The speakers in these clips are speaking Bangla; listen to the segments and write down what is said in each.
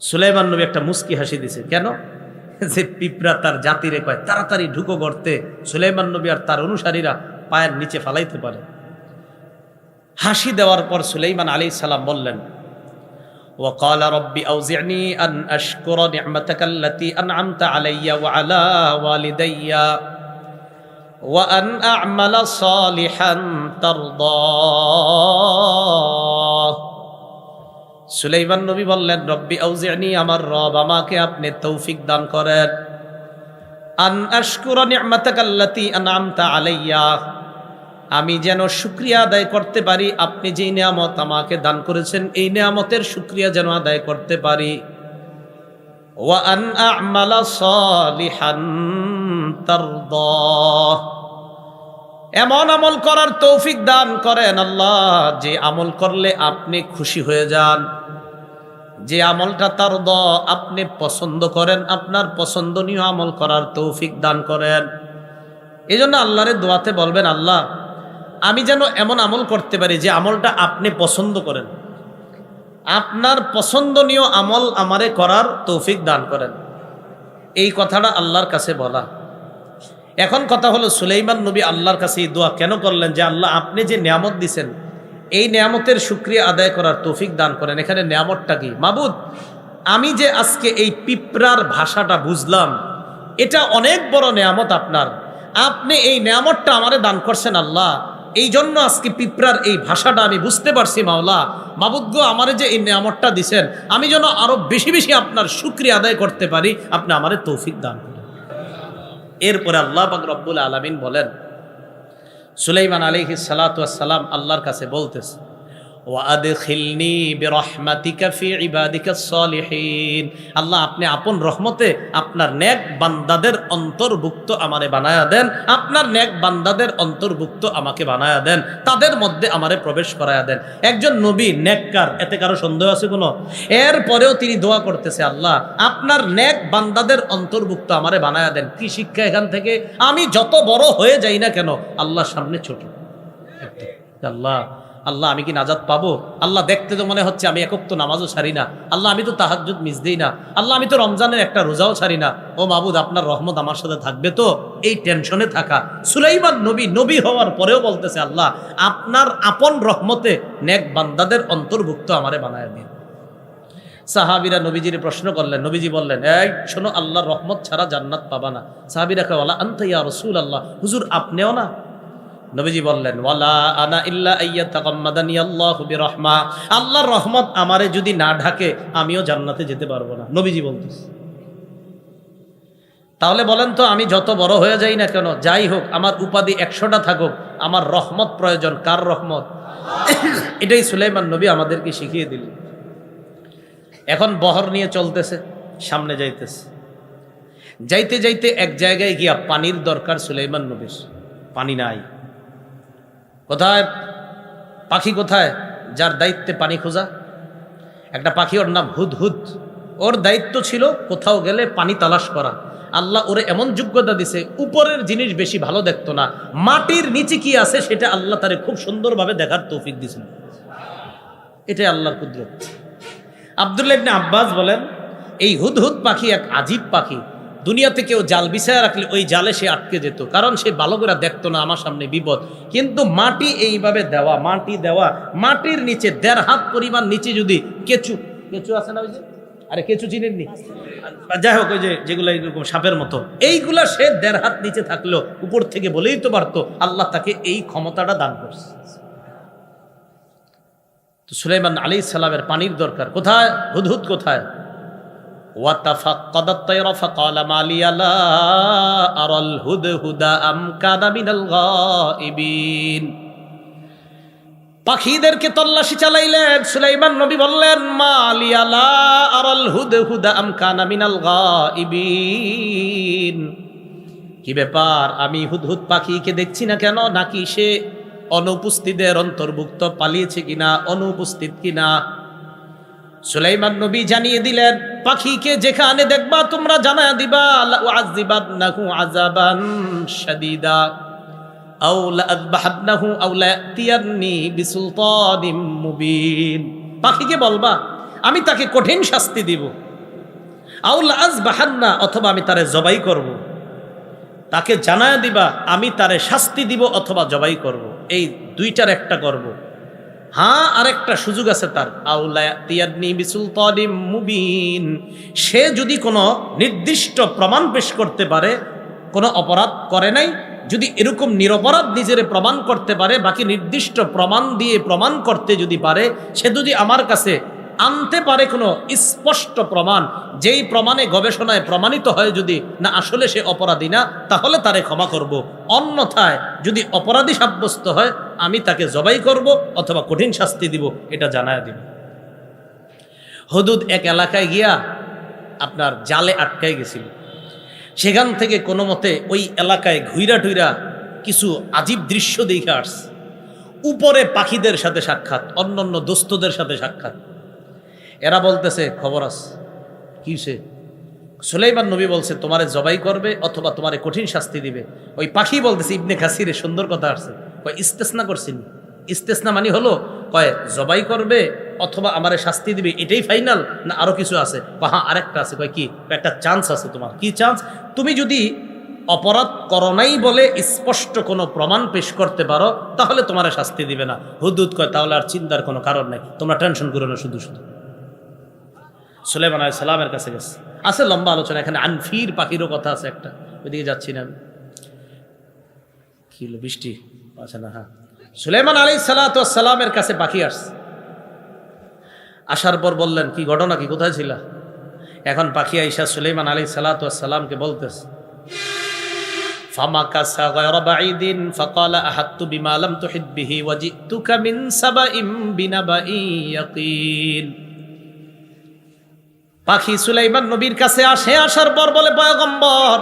সুলাইমান নবী একটা মুস্কি হাসি দিছে। কেন? যে পিঁপড়া তার জাতিরে কয় তাড়াতাড়ি ঢুকো গর্তে, সুলাইমান নবী আর তার অনুসারীরা পায়ের নিচে ফালাইতে পারে। হাসি দেওয়ার পর সুলাইমান আলাইহিস সালাম বললেন, وقال ربي أوزعني أن أشكر نعمتك التي أنعمت علي وعلى والدي وأن أعمل صالحا ترضاه। সুলাইমান নবী বললেন, রব্বি আউজি'নি, আমার রব আমাকে আপনি তৌফিক দান করেন, আন আশকুরা নি'মাতাকাল্লাতী আন'আমতা আলাইয়া, আমি যেন শুকরিয়া আদায় করতে পারি, আপনি যেই নিয়ামত আমাকে দান করেছেন এই নিয়ামতের শুকরিয়া যেন আদায় করতে পারি। ওয়া আন আ'মালা সালিহান তারদাহ, এমন আমল করার তৌফিক দান করেন আল্লাহ যে আমল করলে আপনি খুশি হয়ে যান, যে আমলটা তারদা আপনি পছন্দ করেন, আপনার পছন্দনীয় আমল করার তৌফিক দান করেন। এই জন্য আল্লাহরে দোয়াতে বলবেন, আল্লাহ আমি যেন এমন আমল করতে পারি যে আমলটা আপনি পছন্দ করেন, আপনার পছন্দনীয় আমল আমারে করার তৌফিক দান করেন। এই কথাটা আল্লাহর কাছে বলা। এখন কথা হলো, সুলাইমান নবী আল্লাহর কাছে এই দোয়া কেন করলেন যে আল্লাহ আপনি যে নিয়ামত দিছেন এই নিয়ামতের শুকরিয়া আদায় করার তৌফিক দান করেন। এখানে নিয়ামতটা কি? মাবুদ, আমি যে আজকে এই পিঁপড়ার ভাষাটা বুঝলাম, এটা অনেক বড় নিয়ামত আপনার, আপনি এই নিয়ামতটা আমারে দান করছেন আল্লাহ, এই জন্য আজকে পিঁপড়ার এই ভাষাটা আমি বুঝতে পারছি। মাওলা মাবুদ গো, আমারে যে এই নিয়ামতটা দিছেন আমি যেন আরো বেশি বেশি আপনার শুকরিয়া আদায় করতে পারি, আপনি আমারে তৌফিক দান করেন। এরপরে আল্লাহ পাক রব্বুল আলামিন বলেন, সুলাইমান আলাইহিস সালাতু ওয়াস সালাম আল্লাহর কাছে বলতেছে, ওয়া আদখিলনি বিরহমাতিকা ফি ইবাদিকাস সালিহিন, আল্লাহ আপনি আপন রহমতে আপনার নেক বান্দাদের অন্তর্ভুক্ত আমারে বানায়া দেন, আপনার নেক বান্দাদের অন্তর্ভুক্ত আমাকে বানায়া দেন, তাদের মধ্যে আমারে প্রবেশ করায়া দেন। একজন নবী নেককার, এতে কারো সন্দেহ আছে কোনো? এরপরেও তিনি দোয়া করতেছে, আল্লাহ আপনার নেক বান্দাদের অন্তর্ভুক্ত আমারে বানায়া দেন। কি শিক্ষা এখান থেকে? আমি যত বড় হয়ে যাই না কেন আল্লাহর সামনে ছোট। আল্লাহ আল্লাহ আমি কি নাজাত পাবো? আল্লাহ দেখতে তো মনে হচ্ছে আমি এক ওয়াক্ত নামাজও ছাড়ি না, আল্লাহ আমি তো তাহাজ্জুদ মিস দেই না, আল্লাহ আমি তো রমজানের একটা রোজাও ছাড়ি না। ও মাবুদ, আপনার রহমত আমার সাথে থাকবে তো? এই টেনশনে থাকা সুলাইমান নবী নবী হওয়ার পরেও বলতেছে, আল্লাহ আপনার আপন রহমতে নেক বান্দাদের অন্তর্ভুক্ত আমারে বানায় দিন। সাহাবীরা নবীজির প্রশ্ন করলেন, নবীজি বললেন, এই শোনো, আল্লাহর রহমত ছাড়া জান্নাত পাবা না। সাহাবীরা কয়, ওয়ালা আনতা ইয়া রাসূলুল্লাহ, হুজুর আপনিও না? নবীজি বললেন, ওয়ালা আনা ইল্লা আইয়াতাগাম্মাদানি আল্লাহু বিরহমা, আল্লাহর রহমত আমারে যদি না ঢাকে আমিও জান্নাতে যেতে পারবো না। নবীজি বলতেছে। তাহলে বলেন তো, আমি যত বড় হয়ে যাই না কেন, যাই হোক, আমার উপাধি 100টা থাকুক, আমার রহমত প্রয়োজন। কার রহমত? এটাই সুলাইমান নবী আমাদেরকে শিখিয়ে দিলেন। এখন বহর নিয়ে চলতেছে, সামনে যাইতেছে, যাইতে যাইতে এক জায়গায় গিয়া পানির দরকার সুলাইমান নবীর। পানি নাই। কোথায়? পাখি কোথায়? যার দায়িত্বে পানি খোঁজা, একটা পাখি, ওর নাম হুদহুদ। ওর দায়িত্ব ছিল কোথাও গেলে পানি তালাশ করা। আল্লাহ ওরে এমন যোগ্যতা দিছে, উপরের জিনিস বেশি ভালো দেখতো না, মাটির নিচে কি আছে সেটা আল্লাহ তারে খুব সুন্দরভাবে দেখার তৌফিক দিয়েছেন। এটাই আল্লাহর কুদরত। আব্দুল্লাহ ইবনে আব্বাস বলেন, এই হুদহুদ পাখি এক আজীব পাখি। দুনিয়াতে কেউ জাল বিছায়া রাখলে ওই জালে সে আটকে যেত, কারণ সে ভালো করে দেখতো না আমার সামনে বিপদ। কিন্তু মাটি এইভাবে দেওয়া, মাটি দেওয়া, মাটির নিচে 1.5 হাত পরিমাণ নিচে যদি কেঁচু, কেঁচু আছে না ওই যে, আরে কেঁচু চিনেননি, যাই হোক, ওই যে যেগুলো এরকম সাপের মতো, এইগুলা সে 1.5 হাত নিচে থাকলেও উপর থেকে বলেই তো পারতো। আল্লাহ তাকে এই ক্ষমতাটা দান করছে। তো সুলাইমান আলাইহিস সালামের পানির দরকার। কোথায়? হুদহুদ কোথায়? وَتَفَقَّدَ الطَّيْرَ فَقَالَ مَا لِيَ لَا أَرَى الْهُدْهُدَ أَمْ كَانَ مِنَ الْغَائِبِينَ। পাখিদেরকে তল্লাশি চালাইলেন। সুলাইমান নবী বললেন, মা লিয়া লা আরাল হুদহুদা আম কানা মিনাল গায়িবিন, কি ব্যাপার, আমি হুদহুদ পাখিকে দেখছি না কেন? নাকি সে অনুপস্থিতদের অন্তর্ভুক্ত, পালিয়েছে কিনা, অনুপস্থিত কিনা? সুলাইমান নবী জানিয়ে দিলেন, পাখিকে যেখানে দেখবা তোমরা জানায়া দিবা, লা উআযিবান্নাহু আযাবান শাদীদা আও লা আযবাহান্নাহু আও লা ইয়াতিয়ান্নি বিসুলতানিম মুবিন। পাখিকে বলবা আমি তাকে কঠিন শাস্তি দিব, আউল আযবাহান্না, অথবা আমি তারে জবাই করব। তাকে জানায় দিবা আমি তারে শাস্তি দিব অথবা জবাই করব, এই দুইটার একটা করব। হ্যাঁ, আরেকটা সুযোগ আছে তার, আউলা ইয়াতিয়ানি বিসুলতানিম মুবিন, সে যদি কোনো নির্দিষ্ট প্রমাণ পেশ করতে পারে কোনো অপরাধ করে নাই, যদি এরকম নিরপরাধ নিজেরে প্রমাণ করতে পারে, বাকি নির্দিষ্ট প্রমাণ দিয়ে প্রমাণ করতে যদি পারে, সে যদি আমার কাছে আনতে পারে কোনো স্পষ্ট প্রমাণ, যেই প্রমাণে গবেষণায় প্রমাণিত হয় যদি না আসলে সে অপরাধী না, তাহলে তারে ক্ষমা করব। অন্যথায় যদি অপরাধী সাব্যস্ত হয় আমি তাকে জবাই করব অথবা কঠিন শাস্তি দিব, এটা জানায় দিব। হুদুদ এক এলাকায় গিয়া আপনার জালে আটকায় গেছিল। সেখান থেকে কোনো মতে ওই এলাকায় ঘুইরা টুইরা কিছু আজীব দৃশ্য দেখে আসছে। উপরে পাখিদের সাথে সাক্ষাৎ, অন্যান্য দোস্তদের সাথে সাক্ষাৎ। এরা বলতেছে খবর আছে কি, সে সুলাইমান নবী বলছে তোমারে জবাই করবে অথবা তোমারে কঠিন শাস্তি দিবে। ওই পাখি বলতেছে, ইবনে কাসিরে সুন্দর কথা আসছে, কয় ইস্তেসনা করছেন। ইস্তেসনা মানে হলো কয় জবাই করবে অথবা আমারে শাস্তি দিবে, এটাই ফাইনাল না আরো কিছু আছে? হ্যাঁ আরেকটা আছে। কয় কি? একটা চান্স আছে তোমার। কি চান্স? তুমি যদি অপরাধ করো নাই বলে স্পষ্ট কোনো প্রমাণ পেশ করতে পারো তাহলে তোমারে শাস্তি দিবে না। হুদুদ কয় তাহলে আর চিন্তার কোনো কারণ নাই, তোমরা টেনশন করো না। শুধু শুধু সুলাইমান আলাইহিস সালামের কাছে গেছে, আছে লম্বা আলোচনা। এখানে আনফির পাখিরও কথা আছে একটা, ওইদিকে যাচ্ছি না আমি। কি হলো, বৃষ্টি আছে না? হ্যাঁ, সুলাইমান আলাইহিস সালামের কাছে পাখি আসছে। আসার পর বললেন কি ঘটনা, কি কোথায় ছিলা? এখন পাখি আইসা সুলাইমান আলাইহিস সালামকে বলতেছে, ফামাকাসা গায়রা বাঈদিন ফাকালা আহাত্তু বিমা লাম তুহিত বিহি ওয়াজিতুকা মিন সাবাইম বিনাবাইন ইয়াকিন। পাখি সুলাইমান নবীর কাছে আসে, আসার পর বলে পয়গম্বর,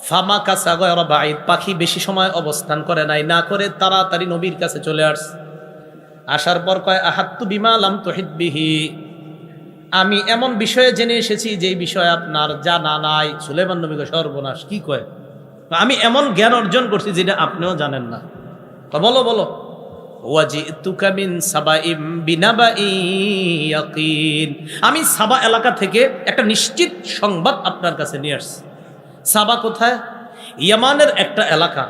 ফামাকাসা গায়রা বাঈদ, পাখি বেশি সময় অবস্থান করে নাই, না করে তাড়াতাড়ি নবীর কাছে চলে আসছে। আসার পর কয় আহাত্তু বিমা লাম তুহিত বিহি, আমি এমন বিষয়ে জেনে এসেছি যেই বিষয় আপনার জানা নাই। সুলাইমান নবী কয় সর্বনাশ, কি কয়? আমি এমন জ্ঞান অর্জন করছি যেটা আপনিও জানেন না। বলো বলো। ওয়াজিতুকা মিন সাবাইম বিনাবাইন ইয়াকিন, আমি সাবা এলাকা থেকে একটা নিশ্চিত সংবাদ আপনার কাছে নিয়ে আসছি। সাবা কোথায়? ইয়ামানের একটা এলাকা,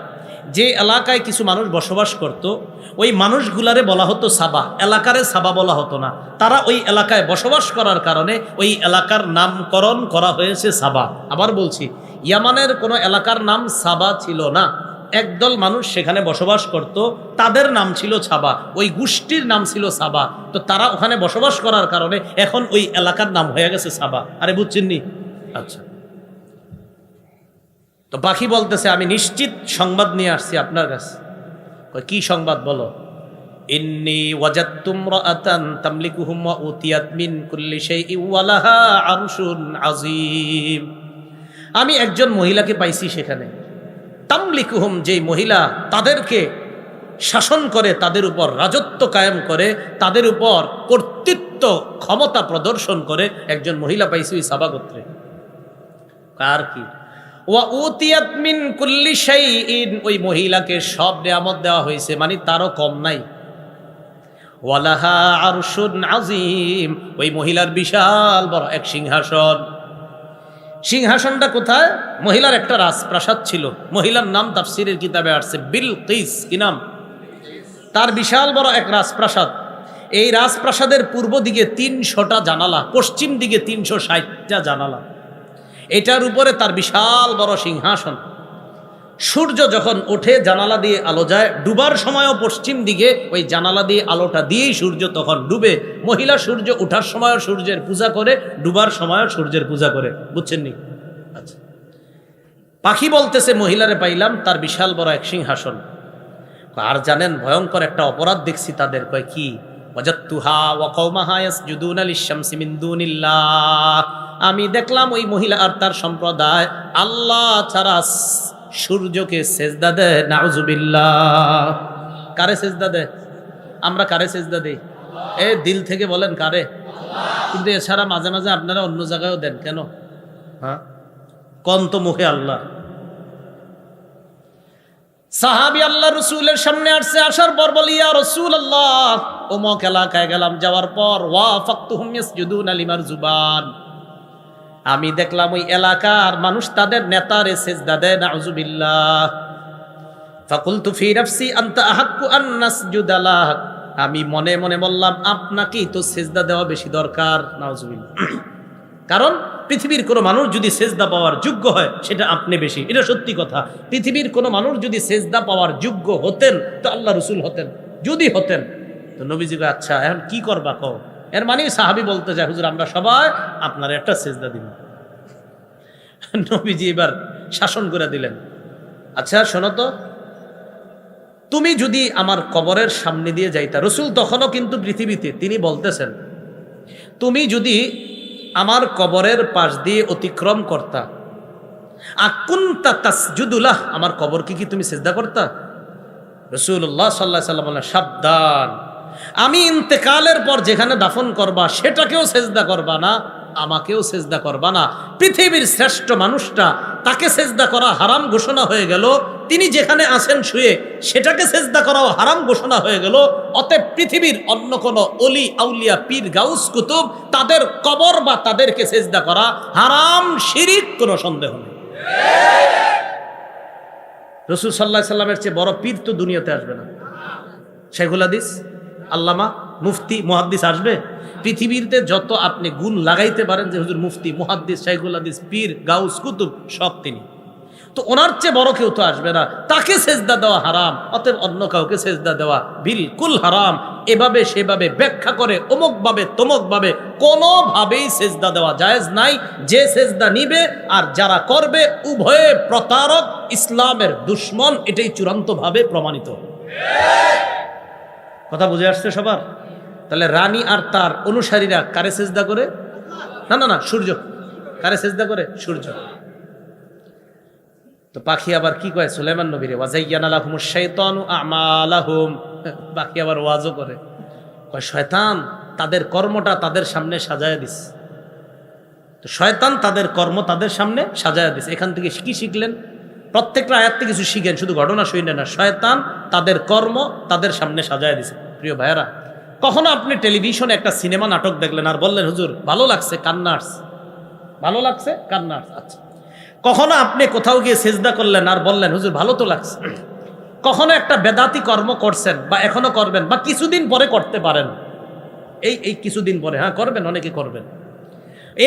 যে এলাকায় কিছু মানুষ বসবাস করত। ওই মানুষগুলারে বলা হতো সাবা, এলাকারে সাবা বলা হতো না। তারা ওই এলাকায় বসবাস করার কারণে ওই এলাকার নামকরণ করা হয়েছে সাবা। আবার বলছি, ইয়ামানের কোনো এলাকার নাম সাবা ছিল না। একদল মানুষ সেখানে বসবাস করত, তাদের নাম ছিল সাবা, ওই গোষ্ঠীর নাম ছিল সাবা। তো তারা ওখানে বসবাস করার কারণে এখন ওই এলাকার নাম হয়ে গেছে সাবা। আরে বুঝছেননি? আচ্ছা, তো পাখি বলতেছে আমি নিশ্চিত সংবাদ নিয়ে আসছি আপনার কাছে। কি সংবাদ বলো? ইন্নী ওয়াজাদতু ইমরাআতান তামলিকুহুম ওয়া উতিয়াত মিন কুল্লি শাইইন ওয়া লাহা আরশুন আযীম। আমি একজন মহিলাকে পাইছি সেখানে, তামলিকুহুম, যেই মহিলা তাদেরকে শাসন করে, তাদের উপর রাজত্ব কায়েম করে, তাদের উপর কর্তৃত্ব ক্ষমতা প্রদর্শন করে, একজন মহিলা পাইছি ওই সাবা গোত্রে। কার কি? ওয়া উতিয়াত মিন কুল্লি শাইইন, ওই মহিলাকে সব নিয়ামত দেওয়া হয়েছে, মানে তারও কম নাই। ওয়ালাহা আরশুন আযীম, ওই মহিলার বিশাল বড় এক সিংহাসন। সিংহাসনটা কোথায়? মহিলার একটা রাজপ্রাসাদ ছিল। মহিলার নাম তাফসীরের কিতাবে আসছে বিলকিস। কি নাম? তার বিশাল বড় এক রাজপ্রাসাদ। এই রাজপ্রাসাদের পূর্ব দিকে 300টা জানালা, পশ্চিম দিকে 360টা জানালা। এটার উপরে তার বিশাল বড় সিংহাসন। সূর্য যখন ওঠে জানালা দিয়ে আলো যায়, ডুবার সময়ও পশ্চিম দিকে ওই জানালা দিয়ে আলোটা দিয়েই সূর্য তখন ডুবে। মহিলা সূর্য ওঠার সময়ও সূর্যের পূজা করে, ডুবার সময়ও সূর্যের পূজা করে। বুঝছেন নি? আচ্ছা, পাখি বলতেছে মহিলারে পাইলাম, তার বিশাল বড় এক সিংহাসন। আর জানেন ভয়ঙ্কর একটা অপরাধ দেখছি তাদের। কয় কি? ওয়াজাদতুহা ওয়া কওমাহা ইয়াসজুদুনা লিশ-শামসি মিন দুনিল্লাহ, আমি দেখলাম ওই মহিলা আর তার সম্প্রদায় আল্লাহ ছাড়া সূর্যকে সেজদা দেয়। নাউজুবিল্লাহ। কারে সেজদা দেয়? আমরা কারে সেজদা দেই? এ দিল থেকে বলেন কারে? কিন্তু এছাড়া মাঝে মাঝে আপনারা অন্য জায়গায়ও দেন কেন? হ্যাঁ, কোন তো মুখে আল্লাহ। সাহাবী আল্লাহ রসুলের সামনে আসছে, আসার পর বলি ইয়া রাসূলুল্লাহ, অমুক এলাকায় গেলাম, যাওয়ার পর ওয়াফাকতুহুম ইয়াসজুদুনা লিমারজুবান, আমি দেখলাম ওই এলাকার মানুষ তাদের নেতারে সেজদা দেয়, নাউজুবিল্লাহ। ফাকুলতু ফি নাফসি আনতা আহাক্কু আন নাসজুদা লাক, আমি মনে মনে বললাম আপনাকেই তো সেজদা দেওয়া বেশি দরকার, নাউজুবিল্লাহ। কারণ পৃথিবীর কোনো মানুষ যদি সেজদা পাওয়ার যোগ্য হয় সেটা আপনি বেশি, এটা সত্যি কথা। পৃথিবীর কোনো মানুষ যদি সেজদা পাওয়ার যোগ্য হতেন তো আল্লাহ রসুল হতেন, যদি হতেন তো নবীজিকে আচ্ছা এখন কি করবা কও। এর মানে সাহাবী বলতে যায় হুজুর আমরা সবাই আপনার একটা সেজদা দিব। নবীজি এবার শাসন করে দিলেন, আচ্ছা শোনো তো, তুমি যদি আমার কবরের সামনে দিয়ে যাইতা, রসুল তখনও কিন্তু পৃথিবীতে, তিনি বলতেছেন তুমি যদি আমার কবরের পাশ দিয়ে অতিক্রম করতা, আকুনতা তাসজুদুলাহ, আমার কবর কি তুমি সেজদা করতা? রাসূলুল্লাহ সাল্লাল্লাহু আলাইহি ওয়াসাল্লাম বলেন সাবধান, আমি ইন্তেকালের পর যেখানে দাফন করবা সেটাকেও সেজদা করবা না, আমাকেও সেজদা করবা না। পৃথিবীর শ্রেষ্ঠ মানুষটা, তাকে সেজদা করা হারাম ঘোষণা হয়ে গেল, তিনি যেখানে আছেন শুয়ে সেটাকে সেজদা করাও হারাম ঘোষণা হয়ে গেল। অতএব পৃথিবীর অন্য কোনো অলি আউলিয়া পীর গাউস কুতুব তাদের কবর বা তাদেরকে সেজদা করা হারাম, শিরিক, কোনো সন্দেহ নেই। রাসূল সাল্লাল্লাহু আলাইহি সাল্লামের চেয়ে বড় পীর তো দুনিয়াতে আসবে না। শাইখুল হাদিস, আল্লামা, মুফতি, মুহাদ্দিস আসবে? পৃথিবীতে যত আপনি গুণ লাগাইতে পারেন যে হুজুর মুফতি, মুহাদ্দিস, শাইখুল হাদিস, পীর, গাউস, কুতুব সব তিনি, তো ওনার চেয়ে বড় কেউ তো আসবে না। তাকে সেজদা দেওয়া হারাম, অতএব অন্য কাউকে সেজদা দেওয়া বিলকুল হারাম। এভাবে সেভাবে ব্যাখ্যা করে অমুক ভাবে তমুক ভাবে কোনোভাবেই সেজদা দেওয়া জায়েজ নাই। যে সেজদা নিবে আর যারা করবে উভয়ে প্রতারক, ইসলামের দুশ্মন, এটাই চূড়ান্তভাবে প্রমাণিত। কথা বুঝে আসছে সবার? তাহলে রানী আর তার অনুসারীরা কারে সেজদা করে? না না না, সূর্য। কারে সেজদা করে? সূর্য। তো পাখি আবার কি কয় সুলাইমান নবীরে, ওয়াজাইয়ানা লাহুমুশ শাইতানু আমালাহুম, পাখি আবার ওয়াজও করে, কয় শয়তান তাদের কর্মটা তাদের সামনে সাজায় দিস। তো শয়তান তাদের কর্ম তাদের সামনে সাজায় দিস। এখান থেকে কি শিখলেন? প্রত্যেকটা আয়াত থেকে কিছু শিখেন, শুধু ঘটনা শুনে না। শয়তান তাদের কর্ম তাদের সামনে সাজায় দিছে। প্রিয় ভাইয়েরা, কখনো আপনি টেলিভিশনে একটা সিনেমা নাটক দেখলেন আর বললেন হুজুর ভালো লাগছে, কান্না আসছে, ভালো লাগছে, কান্না আসছে, আচ্ছা। কখনো আপনি কোথাও গিয়ে সেজদা করলেন আর বললেন হুজুর ভালো তো লাগছে। কখনো একটা বেদাতি কর্ম করছেন বা এখনো করবেন বা কিছুদিন পরে করতে পারেন, এই কিছুদিন পরে, হ্যাঁ করবেন, অনেকে করবেন।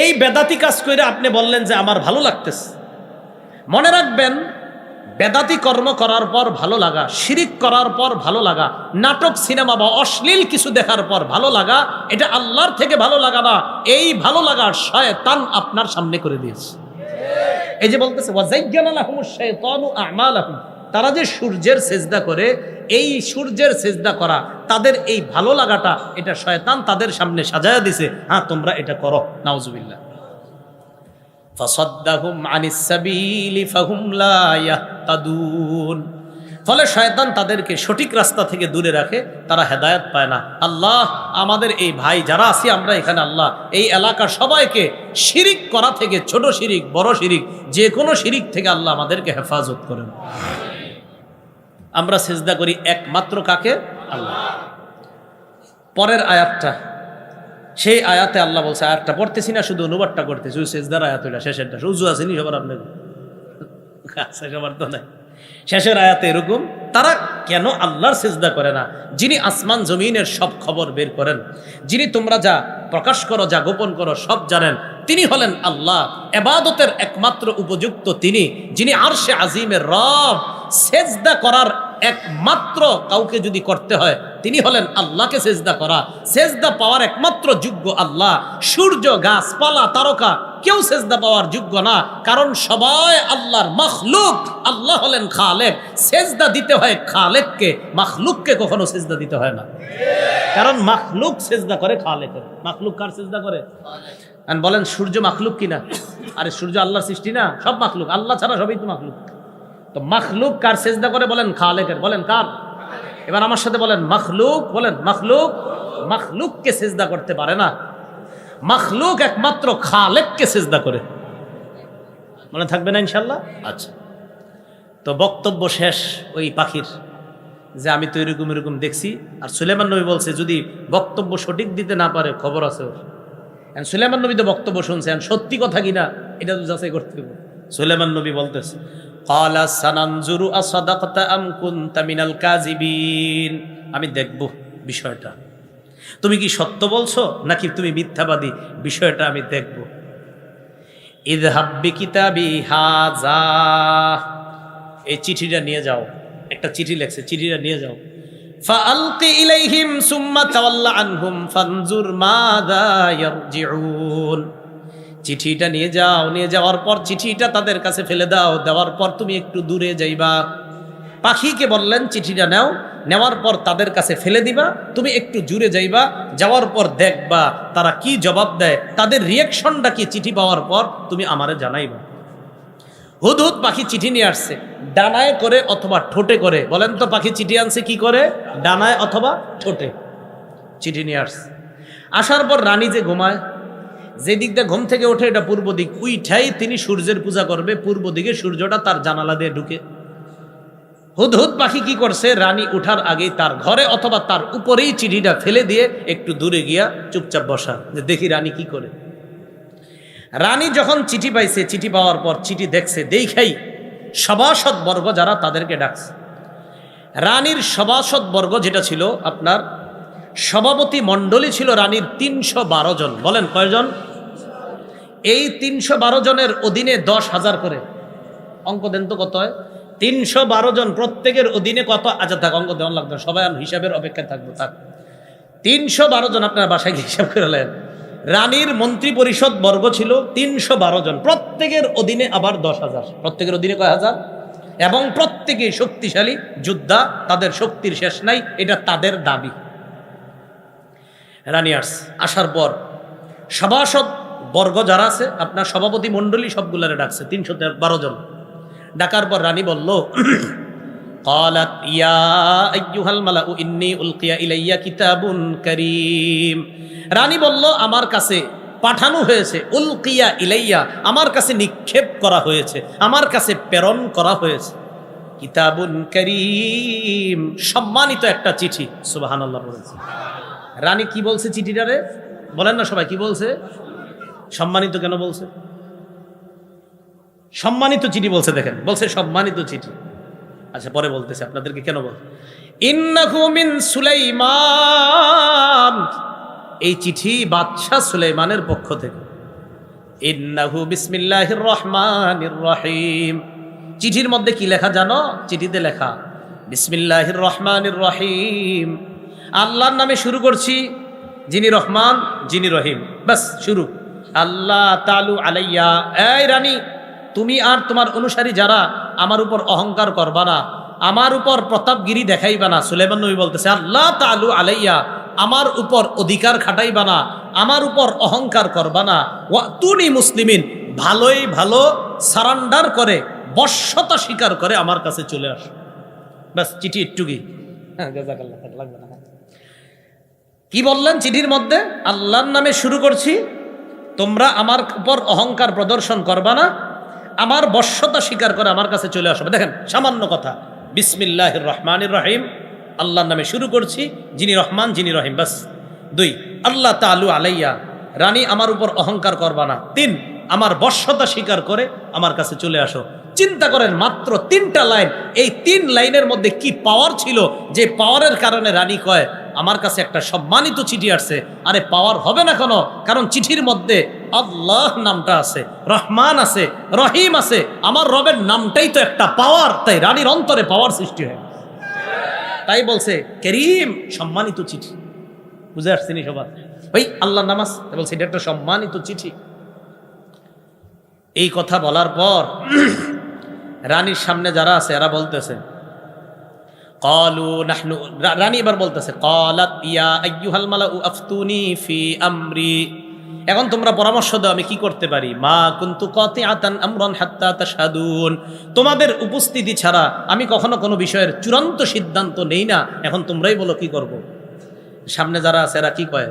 এই বেদাতি কাজ করে আপনি বললেন যে আমার ভালো লাগতেছে। মনে রাখবেন, বেদাতি কর্ম করার পর ভালো লাগা, শিরিক করার পর ভালো লাগা, নাটক সিনেমা বা অশ্লীল কিছু দেখার পর ভালো লাগা, এটা আল্লাহর থেকে ভালো লাগা না। এই ভালো লাগার শয়তান আপনার সামনে করে দিয়েছে। এই যে বলতেছে ওয়াজাইয়ানা লাহুমুশ শাইতানু আমালাহুম, তারা যে সূর্যের সেজদা করে, এই সূর্যের সেজদা করা, তাদের এই ভালো লাগাটা, এটা শয়তান তাদের সামনে সাজায়া দিছে, হ্যাঁ তোমরা এটা করো। নাউজুবিল্লাহ। ফাসাদ্দাহুম আনিস সাবিলি ফাহুম লা ইয়াহতাদুন, ফলে শয়তান তাদেরকে সঠিক রাস্তা থেকে দূরে রাখে, তারা হেদায়েত পায় না। আল্লাহ আমাদের এই ভাই যারা আছি আমরা এখানে, আল্লাহ এই এলাকার সবাইকে শিরিক করা থেকে, ছোট শিরিক, বড় শিরিক, যে কোনো শিরিক থেকে আল্লাহ আমাদেরকে হেফাজত করেন। আমরা সিজদা করি একমাত্র কাকে? আল্লাহ। পরের আয়াতটা, সেই আয়াতে আল্লাহ বলছে, আয়াতটা পড়তেছি না, শুধু অনুবাদটা করতেছি, ওই সিজদার আয়াত ওইটা শেষেরটা। উজু আসেনি সবার? আপনার আছে? সবার তো নাই। শেষের আয়াতে এরকম, তারা কেন আল্লাহর সিজদা করে না, যিনি আসমান জমিনের সব খবর বের করেন, যিনি তোমরা যা প্রকাশ করো যা গোপন করো সব জানেন, তিনি হলেন আল্লাহ। ইবাদতের একমাত্র উপযুক্ত তিনি, যিনি আরশে আজিমের রব। সেজদা করার একমাত্র কাউকে যদি করতে হয় তিনি হলেন আল্লাহকে সেজদা করা। সেজদা পাওয়ার একমাত্র যোগ্য আল্লাহ। সূর্য, গাছপালা, তারকা কেউ সেজদা পাওয়ার যোগ্য না, কারণ সবাই আল্লাহর মাখলুক। আল্লাহ হলেন খালেক, সেজদা দিতে হয় খালেককে, মাখলুককে কখনো সেজদা দিতে হয় না। কারণ মাখলুক সেজদা করে খালেকের। মাখলুক কার সেজদা করে? বলেন সূর্য মাখলুক কিনা? আরে সূর্য আল্লাহর সৃষ্টি না, সব মাখলুক, আল্লাহ ছাড়া সবই তো মাখলুক। তো মাখলুক কার সেজদা করে? বলেন খালেকের। বলেন কার? এবার আমার সাথে বলেন মাখলুক। বলেন মাখলুক। মাখলুককে সেজদা করতে পারে না, মাখলুক একমাত্র খালেককে সেজদা করে। মনে থাকবে না ইনশাল্লাহ? আচ্ছা, তো বক্তব্য শেষ ওই পাখির, যে আমি তো এরকম এরকম দেখছি। আর সুলাইমান নবী বলছে যদি বক্তব্য সঠিক দিতে না পারে খবর আছে ওর। সুলাইমান নবী তো বক্তব্য শুনছেন, সত্যি কথা কিনা এটা তো যাচাই করতে হবে। সুলাইমান নবী বলতেছে, ক্বালা সানানজুরু আসাদাকতা আম কুনতা মিনাল কাযিবিন, আমি দেখব বিষয়টা, তুমি কি সত্য বলছো নাকি তুমি মিথ্যাবাদী, বিষয়টা আমি দেখব। ইযহাব বিকিতাবি হাযা, এই চিঠিটা নিয়ে যাও, একটা চিঠি লেখছে, চিঠিটা নিয়ে যাও। ফাআলকি ইলাইহিম সুম্মা তাওয়াল্লা আনহুম ফানজুর মাযা ইয়ারজিউন, চিঠিটা নিয়ে যাও, নিয়ে যাওয়ার পর চিঠিটা তাদের কাছে ফেলে দাও, দেওয়ার পর তুমি একটু দূরে যাইবা। পাখিকে বললেন চিঠিটা নাও, নেওয়ার পর তাদের কাছে ফেলে দিবা, তুমি একটু দূরে যাইবা, যাওয়ার পর দেখবা তারা কি জবাব দেয়, তাদের রিয়াকশনটা কি চিঠি পাওয়ার পর তুমি আমারে জানাইবা। হুদহুদ পাখি চিঠি নিয়ে আসছে, ডানায় করে অথবা ঠোঁটে করে, বলেন তো পাখি চিঠি আনছে কি করে, ডানায় অথবা ঠোঁটে চিঠি নিয়ে আসছে। আসার পর রানী যে ঘুমায়, যে দিক দিয়ে ঘুম থেকে ওঠে এটা পূর্ব দিক, উইঠাই তিনি সূর্যের পূজা করবে, পূর্ব দিকে সূর্যটা তার জানালা দিয়ে ঢুকে। হুদহুদ পাখি কি করছে, রানী উঠার আগেই তার ঘরে অথবা তার উপরেই চিঠিটা ফেলে দিয়ে একটু দূরে গিয়া চুপচাপ বসা, যে দেখি রানী কি করে। রানী যখন চিঠি পাইছে, চিঠি পাওয়ার পর চিঠি দেখছে, দেখাই সভাসদ বর্গ যারা তাদেরকে ডাকছে। রানীর সভাসদ বর্গ যেটা ছিল, আপনার সভাপতি মণ্ডলী ছিল রানীর ৩১২ জন। বলেন কয়জন? এই ৩১২ জনের অধীনে ১০,০০০ করে, অঙ্ক দেন তো কত হয়, ৩১২ জন, প্রত্যেকের অধীনে কত? আচ্ছা থাক, অঙ্ক দেওয়ার লাগবে, সবাই হিসাবের অপেক্ষায় থাকবো। থাক ৩১২ জন, আপনার বাসায় গিয়ে হিসাব করে নেন। রানীর মন্ত্রী পরিষদ বর্গ ছিল ৩১২ জন, প্রত্যেকের অধীনে আবার ১০,০০০, প্রত্যেকের অধীনে কয় হাজার, এবং প্রত্যেকেই শক্তিশালী যোদ্ধা, তাদের শক্তির শেষ নাই, এটা তাদের দাবি। রানী আসার পর সভাসদ বর্গ যারা আছে, আপনার সভাপতি মণ্ডলী সবগুলারে ডাকছে, ৩১২ জন। ডাকার পর রানী বলল, ক্বালাত ইয়া আইয়ুহাল মালাউ ইন্নী উলকিয়া ইলাইয়া কিতাবুন কারীম। রানী বলল, আমার কাছে পাঠানো হয়েছে, উলকিয়া ইলাইয়া, আমার কাছে নিক্ষেপ করা হয়েছে, আমার কাছে প্রেরণ করা হয়েছে, কিতাবুন কারীম, সম্মানিত একটা চিঠি। সুবহানাল্লাহ বলেছে। রানী কি বলছে চিঠিটারে, বলেন না সবাই, কি বলছে? সম্মানিত কেন বলছে? সম্মানিত চিঠি বলছে, দেখেন বলছে সম্মানিত চিঠি। আচ্ছা পরে বলতেছে আপনাদেরকে কেন বল। ইন্নাহু মিন সুলাইমান, এই চিঠি বাদশাহ সুলাইমানের পক্ষ থেকে। ইন্নাহু বিসমিল্লাহির রহমানির রহিম, চিঠির মধ্যে কি লেখা জানো? চিঠিতে লেখা বিসমিল্লাহির রহমানির রহিম, আল্লাহর নামে শুরু করছি, যিনি রহমান যিনি রহিম, বাস শুরু। আল্লাহ তালু আলাইয়া, এই রানী তুমি আর তোমার অনুসারী যারা আমার উপর অহংকার করবা না, আমার উপর প্রতাপগিরি দেখাইবা না। সুলাইমান নবী বলতেছে, আল্লাহ তালু আলাইয়া, আমার উপর অধিকার খাটাইবা না, আমার উপর অহংকার করবা না। ওয়াতুনি মুসলিমিন, ভালোই ভালো সারান্ডার করে, বশ্যতা স্বীকার করে আমার কাছে চলে আস। বাস চিঠি একটুকি, লাগবে না। কি বললেন চিঠির মধ্যে? আল্লাহর নামে শুরু করছি, তোমরা আমার উপর অহংকার প্রদর্শন করবা না, আমার বশ্যতা স্বীকার করে আমার কাছে চলে আসবে। দেখেন সামান্য কথা, বিসমিল্লাহির রহমানির রহিম, আল্লাহর নামে শুরু করছি, যিনি রহমান যিনি রহিম, বাস। 2, আল্লাহ তালু আলাইয়া, রানী আমার উপর অহংকার করবা না। 3, আমার বশ্যতা স্বীকার করে আমার কাছে চলে আসো। চিন্তা করেন, মাত্র 3টা লাইন, এই 3 লাইনের মধ্যে কি পাওয়ার ছিল, যে পাওয়ারের কারণে রানী কয় আমার কাছে একটা সম্মানিত চিঠি আসছে। আরে পাওয়ার হবে না কেন? কারণ চিঠির মধ্যে আল্লাহ নামটা আছে, রহমান আছে, রহিম আছে, আমার রবের নামটাই তো একটা পাওয়ার, তাই রানীর অন্তরে পাওয়ার সৃষ্টি হয়। তাই বলছে করিম, সম্মানিত চিঠি। বুঝে আসছেনি সবার? ওই আল্লাহর নাম আছে, বলছে এটা একটা সম্মানিত চিঠি। এই কথা বলার পর রানীর সামনে যারা আছে এরা বলতেছে, ক্বালু নাহনু, রানী এবার বলতেছে, ক্বালাত ইয়া আইয়ুহাল মালাউ আফতুনি ফি আমরি, এখন তোমরা পরামর্শ দাও আমি কি করতে পারি। মা কুনতু কাতিআতান আমরান হাত্তা তাশহাদুন, তোমাদের উপস্থিতি ছাড়া আমি কখনো কোনো বিষয়ের চূড়ান্ত সিদ্ধান্ত নেই না, এখন তোমরাই বলো কি করব। সামনে যারা আছে এরা কি কয়,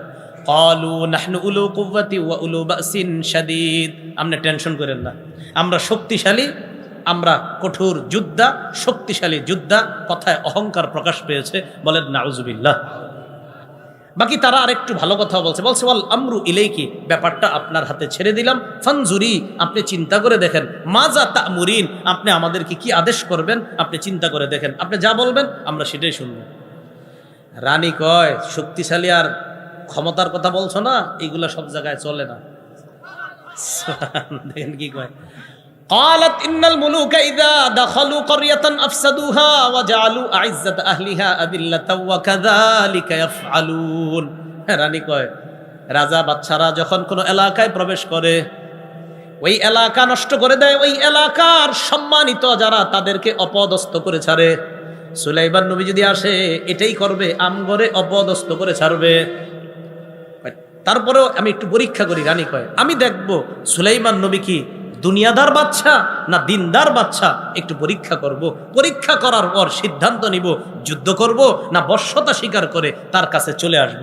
ক্বালু নাহনু উলু কুওয়াতি ওয়া উলু বাসিন শাদীদ, আপনি টেনশন করেন না, আমরা শক্তিশালী, আমরা কঠোর যোদ্ধা, শক্তিশালী যোদ্ধা। কথায় অহংকার প্রকাশ পেয়েছে, বলেন নাউজুবিল্লাহ। বাকি তারা আরেকটু ভালো কথা বলছে, ওয়াল আমরু ইলাইকি, ব্যাপারটা আপনার হাতে ছেড়ে দিলাম, ফানজুরি, আপনি চিন্তা করে দেখেন, মাজা তা'মুরিন, আপনি আমাদেরকে কি আদেশ করবেন, আপনি চিন্তা করে দেখেন, আপনি যা বলবেন আমরা সেটাই শুনব। রানী কয়, শক্তিশালী আর ক্ষমতার কথা বলছো না, এইগুলা সব জায়গায় চলে না। দেখেন কি কয়, قالت إن الملوك إذا دخلوا قرية أفسدوها وجعلوا أعزة أهلها أذلة وكذلك يفعلون। রানী কয়, রাজা বাদশারা যখন কোনো এলাকায় প্রবেশ করে, ওই এলাকা নষ্ট করে দেয়, ওই এলাকার সম্মানিত যারা তাদেরকে অপদস্থ করে ছাড়ে। সুলাইমান নবী যদি আসে এটাই করবে, আমগরে অপদস্থ করে ছাড়বে। তারপরেও আমি একটু পরীক্ষা করি। রানী কয়, আমি দেখব সুলাইমান নবী কি দুনিয়াদার বাচ্চা না দিনদার বাচ্চা, একটু পরীক্ষা করব। পরীক্ষা করার পর সিদ্ধান্ত নিব, যুদ্ধ করব না বশ্যতা স্বীকার করে তার কাছে চলে আসব।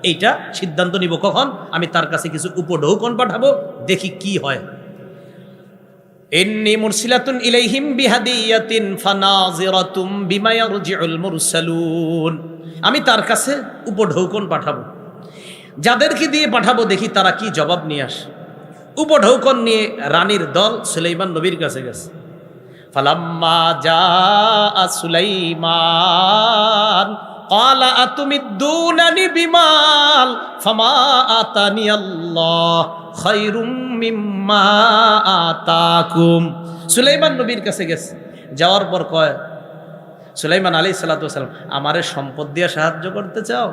এইটা সিদ্ধান্ত নিব কখন, আমি তার কাছে কিছু উপঢৌকন পাঠাবো, দেখি কি হয়। ইন্নী মুরসিলাতুন ইলাইহিম বিহাদিয়াতিন ফানাজিরাতুম বিমা ইয়ারজিউল মুরসালুন। আমি তার কাছে উপঢৌকন পাঠাবো, যাদেরকে দিয়ে পাঠাবো দেখি তারা কি জবাব নিয়ে আসে। উপঢৌকন নিয়ে রানীর দল সুলাইমান নবীর কাছে গেছে। ফালাম্মা জাআ সুলাইমান ক্বালা আতুমিদ্দুনানি বিমাল ফামা আতানি আল্লাহ খায়রুম মিম্মা আতাকুম। সুলাইমান নবীর কাছে গেছে, যাওয়ার পর কয়, সুলাইমান আলাইহিস সালাতু ওয়াস সালাম, আমারে সম্পদ দিয়ে সাহায্য করতে চাও?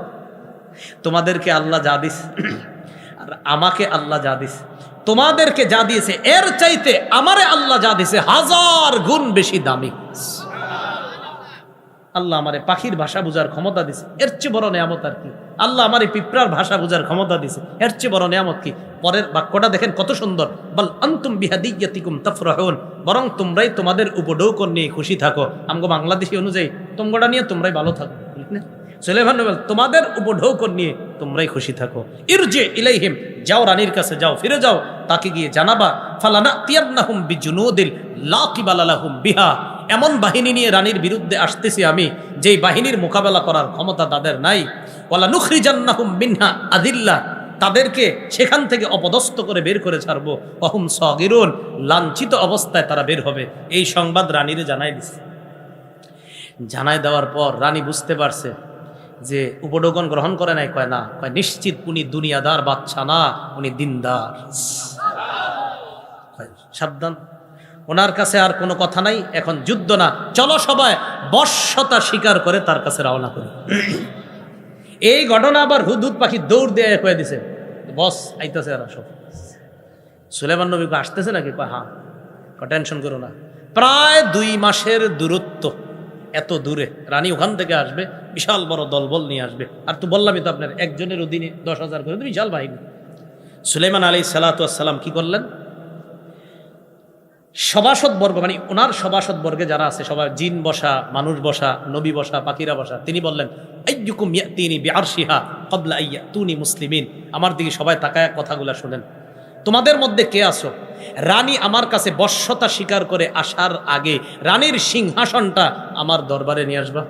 তোমাদেরকে আল্লাহ যা দিস আর আমাকে আল্লাহ যা দিস, তোমাদেরকে যা দিয়েছে এর চাইতে আমারে আল্লাহ যা দিয়েছে 1000 গুণ বেশি দামি। আল্লাহ আমারে পাখির ভাষা বুঝার ক্ষমতা দিছে, এর চেয়ে বড় নিয়ামত আর কি? আল্লাহ আমারে পিঁপড়ার ভাষা বুঝার ক্ষমতা দিছে, এর চেয়ে বড় নিয়ামত কি? পরের বাক্যটা দেখেন কত সুন্দর, বল আনতুম বিহাদিয়াতিকুম তাফরাহুন, বরং তোমরাই তোমাদের উপঢৌকন নিয়ে খুশি থাকো। আমগো বাংলাদেশি অনুযায়ী তোমরা নিয়ে তোমরাই ভালো থাকো। সুলাইমান নবী, তোমাদের উপঢৌকন নিয়ে তোমরাই খুশি থাকো। ইরজি ইলাইহিম, যাও রানীর কাছে যাও, ফিরে যাও, তাকে গিয়ে জানাবা, ফালানাতিয়ান্নাহুম বিজুনুদিল লা কিবালা লাহুম বিহা, এমন বাহিনী নিয়ে রানীর বিরুদ্ধে আসতেছি আমি, যেই বাহিনীর মোকাবেলা করার ক্ষমতা তাদের নাই। ওয়ালা নুখরিজান্নাহুম মিনহা আদিল্লা, তাদেরকে সেখান থেকে অপদস্থ করে বের করে ছাড়বো। ওয়াহুম সাগিরুন, লাঞ্ছিত অবস্থায় তারা বের হবে। এই সংবাদ রানীরে জানাই দিছে। জানাই দেওয়ার পর রানী বুঝতে পারছে যে উপঢৌকন গ্রহণ করে নাই। কয় না, কয় নিশ্চিত উনি দুনিয়াদার বাচ্চা না, উনি দিনদার। সাবধান, ওনার কাছে আর কোনো কথা নাই, এখন যুদ্ধ না, চলো সবাই বশ্যতা স্বীকার করে তার কাছে রওনা করি। এই ঘটনা আবার হুদহুদ পাখি দৌড় দিয়ে কয়ে দিছে, বস আইতেছে এরা সব। সুলাইমান নবী আসতেছে নাকি? কয় হ্যাঁ। টেনশন করো না, প্রায় 2 মাসের দূরত্ব, এত দূরে রানী ওখান থেকে আসবে, বিশাল বড় দলবল নিয়ে আসবে। আর তো বললামই তো আপনার, একজনের অধীনে 10,000 করে, বিশাল বাহিনী। সুলাইমান আলাইহিস সালাতু ওয়াস সালাম কি করলেন? সভাসদ বর্গ, মানে ওনার সভাসদ বর্গে যারা আছে সবাই, জিন বসা, মানুষ বসা, নবী বসা, পাখিরা বসা, তিনি বললেন, আইয়ুকুম ইয়াতিনি বিআরশিহা ক্বাবলা আইয়াতুনি মুসলিমিন, আমার দিকে সবাই তাকায় কথাগুলা শুনেন। তোমাদের মধ্যে কে আছো রানী আমার কাছে বশ্যতা স্বীকার করে আসার আগে রানীর সিংহাসনটা আমার দরবারে নিয়ে আসবা।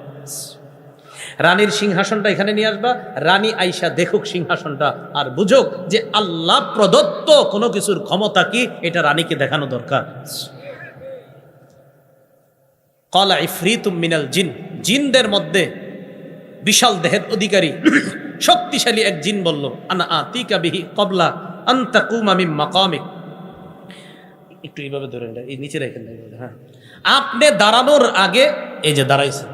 রানীর সিংহাসনটা এখানে নিয়ে আসবা, রানী আইসা দেখুক সিংহাসনটা, আর বুঝুক যে আল্লাহ প্রদত্ত কোনো কিছুর ক্ষমতা কি, এটা রানীকে দেখানো দরকার। ক্বালা ইফরিতুম মিনাল জিন, জিনদের মধ্যে বিশাল দেহের অধিকারী শক্তিশালী এক জিন বলল, আনা আতিকা বিহি ক্বাবলা আন তাকুমা মিন মাকামিক। একটু এইভাবে ধরে এই নিচে রেখে, হ্যাঁ, আপনি দাঁড়ানোর আগে, এই যে দাঁড়াইছেন,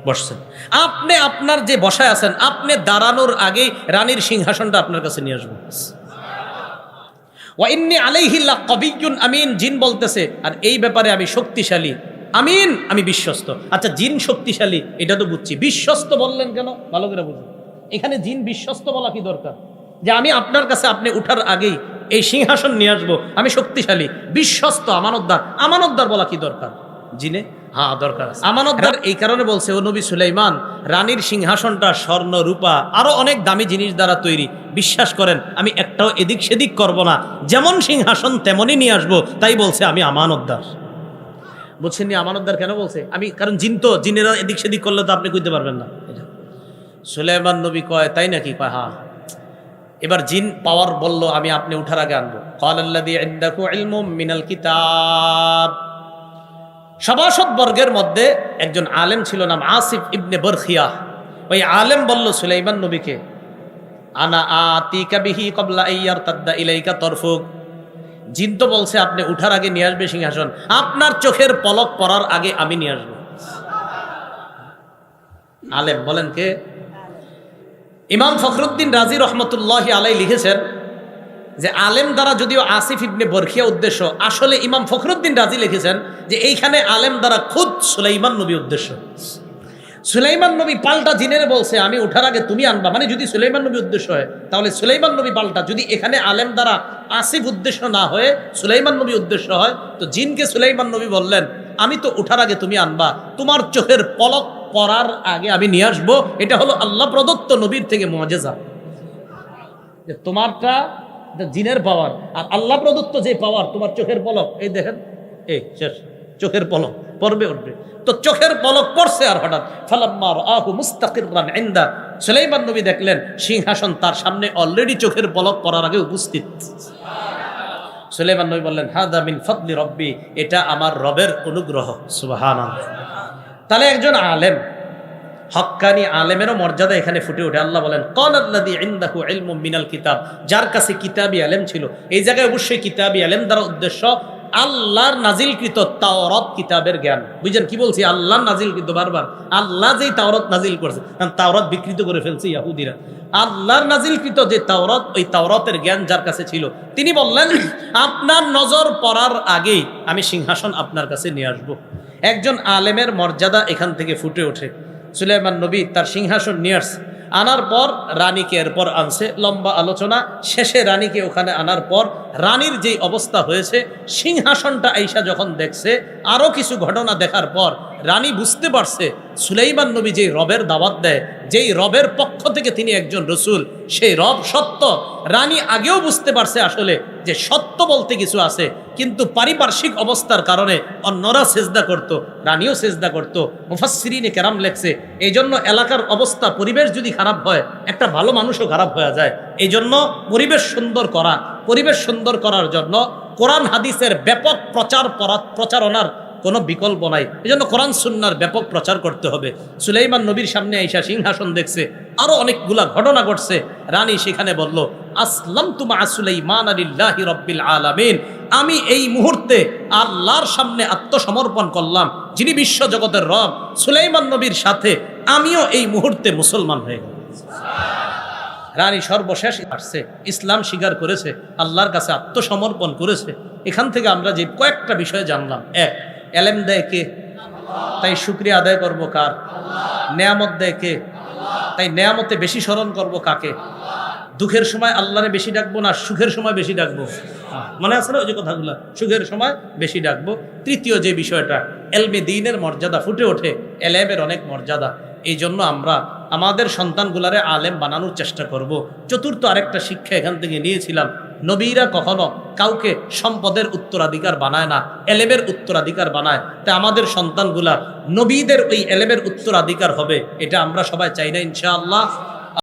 বসছেন, আপনি আপনার যে বসায় আছেন, আপনি দাঁড়ানোর আগে রানীর সিংহাসনটা আপনার কাছে নিয়ে আসবো। ওয়া ইন্নী আলাইহি লাকাবিয়্যুন আমিন, জিন বলতেছে, আর এই ব্যাপারে আমি শক্তিশালী, আমিন, আমি বিশ্বস্ত। আচ্ছা, জিন শক্তিশালী এটা তো বুঝছি, বিশ্বস্ত বললেন কেন? ভালো করে বুঝুন, এখানে জিন বিশ্বস্ত বলা কি দরকার? যে আমি আপনার কাছে আপনি উঠার আগেই এই সিংহাসন নিয়ে আসবো, আমি শক্তিশালী, বিশ্বস্ত, আমানতদার। আমানতদার বলা কি দরকার জিনে? হ্যাঁ, দরকার আছে। আমানতদার এই কারণে বলছে, ও নবী সুলাইমান, রানীর সিংহাসনটা স্বর্ণ, রূপা, আরো অনেক দামি জিনিস দ্বারা তৈরি, বিশ্বাস করেন আমি একটাও এদিক সেদিক করব না, যেমন সিংহাসন তেমনই নিয়ে আসবো। তাই বলছে আমি আমানতদার। বুঝছেন নি আমানতদার কেন বলছে? আমি, কারণ জিন তো, জিনেরা এদিক সেদিক করলে তো আপনি কইতে পারবেন না। সুলাইমান নবী কয় তাই নাকি? কয় হ্যাঁ। এবার জিন পাওয়ার বলল আমি আপনি উঠার আগে আনবো। ক্বালাল্লাযী ইনদাহু ইলমুম মিনাল কিতাব। সভাসদ বর্গের মধ্যে একজন আলেম ছিল, নাম আসিফ ইবনে বরখিয়া। ওই আলেম বলল সুলাইমান নবীকে, আনা আতিকা বিহি ক্বাবলা আইয়ারতাদ্দা ইলাইকা তরফুক। জিন তো বলছে আপনি উঠার আগে নিয়ে আসবে সিংহাসন, আপনার চোখের পলক পড়ার আগে আমি নিয়ে আসবো। আলেম বলেন কে? ইমাম ফখরুদ্দিন রাজি রহমতুল্লাহি আলাই লিখেছেন যে আলেম দ্বারা যদিও আসিফ ইবনে বরখিয়া উদ্দেশ্য, আসলে ইমাম ফখরুদ্দিন রাজি লিখেছেন যে এইখানে আলেম দ্বারা খুদ সুলাইমান নবী উদ্দেশ্য। সুলাইমান নবী পাল্টা জিনের বলছে আমি উঠার আগে তুমি আনবা, মানে যদি সুলাইমান নবী উদ্দেশ্য হয় তাহলে সুলাইমান নবী পাল্টা, যদি এখানে আলেম দ্বারা আসিফ উদ্দেশ্য না হয়ে সুলাইমান নবী উদ্দেশ্য হয় তো জিনকে সুলাইমান নবী বললেন আমি তো উঠার আগে তুমি আনবা, তোমার চোখের পলক পড়ার আগে আমি নিয়ে আসবো। এটা হলো আল্লাহ প্রদত্ত নবীর থেকে মুআজিজা, যে তোমারটা জিনের পাওয়ার আর আল্লাহ প্রদত্ত যে পাওয়ার তোমার চোখের পলক, এই দেখেন এই শেষ, চোখের পলক পড়বে উঠবে। তো চোখের পলক পড়ছে আর হঠাৎ ফালাম্মা রাআহু মুস্তাকিররান ইনদা, সুলাইমান নবী দেখলেন সিংহাসন তার সামনে অলরেডি চোখের পলক পড়ার আগে উপস্থিত। সুলাইমান নবী বললেন হাদা মিন ফাদলি রব্বি, এটা আমার রবের অনুগ্রহ। সুবহানাল্লাহ। তাহলে একজন আলেম, হক্কানি আলেমেরও মর্যাদা এখানে ফুটে ওঠে। আল্লাহ বলেন ক্বালাল্লাযী ইনদাহু ইলমুম মিনাল কিতাব, যার কাছে কিতাবী ইলম ছিল। এই জায়গায় অবশ্যই কিতাবী ইলম দ্বারা উদ্দেশ্য আল্লাহর নাজিলকৃত তাওরাত কিতাবের জ্ঞান। বুঝছেন কি বলছি? আল্লাহর নাজিলকৃত, বারবার আল্লাহ যেই তাওরাত নাজিল করেছে, কারণ তাওরাত বিকৃত করে ফেলছে ইহুদিরা। আল্লাহর নাজিলকৃত যে তাওরাত, ওই তাওরাতের জ্ঞান যার কাছে ছিল, তিনি বললেন আপনার নজর পড়ার আগেই আমি সিংহাসন আপনার কাছে নিয়ে আসবো। একজন আলেমের মর্যাদা এখান থেকে ফুটে ওঠে। সুলাইমান নবী তার সিংহাসন নিয়ে আসছে, আনার পর রানীকে এরপর আনছে, লম্বা আলোচনা শেষে রানীকে ওখানে আনার পর রানীর যেই অবস্থা হয়েছে, সিংহাসনটা আইসা যখন দেখছে, আরও কিছু ঘটনা দেখার পর রানী বুঝতে পারছে সুলাইমান নবী যেই রবের দাওয়াত দেয়, যেই রবের পক্ষ থেকে তিনি একজন রসুল, সেই রব সত্য। রানী আগেও বুঝতে পারছে আসলে যে সত্য বলতে কিছু আছে, কিন্তু পারিপার্শ্বিক অবস্থার কারণে অন্যরা সেজদা করত, রানীও সেজদা করত। মুফাসসিরিনে কেরাম লেখছে এই জন্য এলাকার অবস্থা, পরিবেশ যদি খারাপ হয় একটা ভালো মানুষও খারাপ হয়ে যায়। এই জন্য পরিবেশ সুন্দর করা, পরিবেশ সুন্দর করার জন্য কোরআন হাদিসের ব্যাপক প্রচারণার কোনো বিকল্প নাই। এই জন্য কোরআন সুন্নাহর ব্যাপক প্রচার করতে হবে। সুলাইমান নবীর সামনে আইসা সিংহাসন দেখছে, আরো অনেকগুলা ঘটনা ঘটছে। রানী সেখানে বলল আসলামতু মা সুলাইমান লিল্লাহি রাব্বিল আলামিন, আমি এই মুহূর্তে আল্লাহর সামনে আত্মসমর্পণ করলাম, যিনি বিশ্ব জগতের রব। সুলাইমান নবীর সাথে আমিও এই মুহূর্তে মুসলমান হয়ে গেলাম। রানী সর্বশেষ আসছে, ইসলাম স্বীকার করেছে, আল্লাহর কাছে আত্মসমর্পণ করেছে। এখান থেকে আমরা যে কয়েকটা বিষয় জানলাম, এক, এলেম দেয় কে? তাই শুকরিয়া আদায় করব কার? নেয়ামত দেয় কে? তাই নেয়ামতে বেশি স্মরণ করব কাকে? দুঃখের সময় আল্লাহরে বেশি ডাকবো না সুখের সময় বেশি ডাকবো? মনে আছে না ওই যে কথাগুলো? সুখের সময় বেশি ডাকবো। তৃতীয় যে বিষয়টা, এলমে দ্বীনের মর্যাদা ফুটে ওঠে, এলেমের অনেক মর্যাদা। এই জন্য আমরা আমাদের সন্তানগুলারে আলেম বানানোর চেষ্টা করব। চতুর্থ আরেকটা শিক্ষা এখান থেকে নিয়েছিলাম, নবীরা কখনো কাউকে সম্পদের উত্তরাধিকার বানায় না, এলেমের উত্তরাধিকার বানায়। তাই আমাদের সন্তানগুলা নবীদের ওই এলেমের উত্তরাধিকার হবে, এটা আমরা সবাই চাই না ইনশাআল্লাহ।